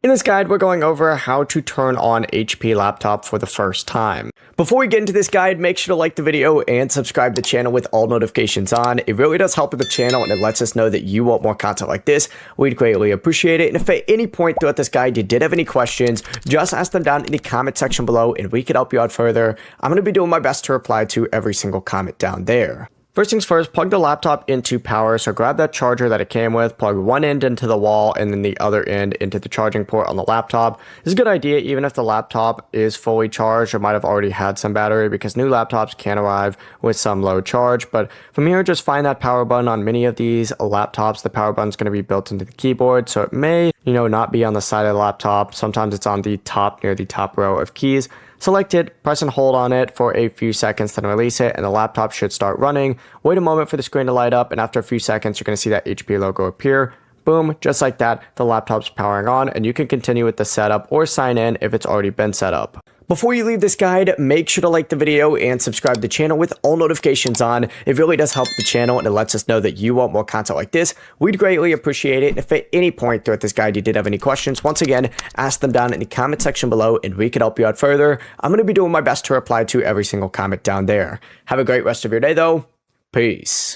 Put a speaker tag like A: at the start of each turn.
A: In this guide, we're going over how to turn on HP laptop for the first time. Before we get into this guide, make sure to like the video and subscribe to the channel with all notifications on. It really does help with the channel and it lets us know that you want more content like this. We'd greatly appreciate it. And if at any point throughout this guide you did have any questions, just ask them down in the comment section below and we can help you out further. I'm going to be doing my best to reply to every single comment down there. First things first, plug the laptop into power. So grab that charger that it came with, plug one end into the wall and then the other end into the charging port on the laptop. This is a good idea even if the laptop is fully charged or might have already had some battery, because new laptops can arrive with some low charge. But from here, just find that power button. On many of these laptops, the power button is going to be built into the keyboard. So it may, not be on the side of the laptop. Sometimes it's on the top, near the top row of keys. Select it, press and hold on it for a few seconds, then release it, and the laptop should start running. Wait a moment for the screen to light up, and after a few seconds, you're going to see that HP logo appear. Boom, just like that, the laptop's powering on, and you can continue with the setup or sign in if it's already been set up. Before you leave this guide, make sure to like the video and subscribe to the channel with all notifications on. It really does help the channel and it lets us know that you want more content like this. We'd greatly appreciate it. If at any point throughout this guide you did have any questions, once again, ask them down in the comment section below and we can help you out further. I'm going to be doing my best to reply to every single comment down there. Have a great rest of your day though. Peace.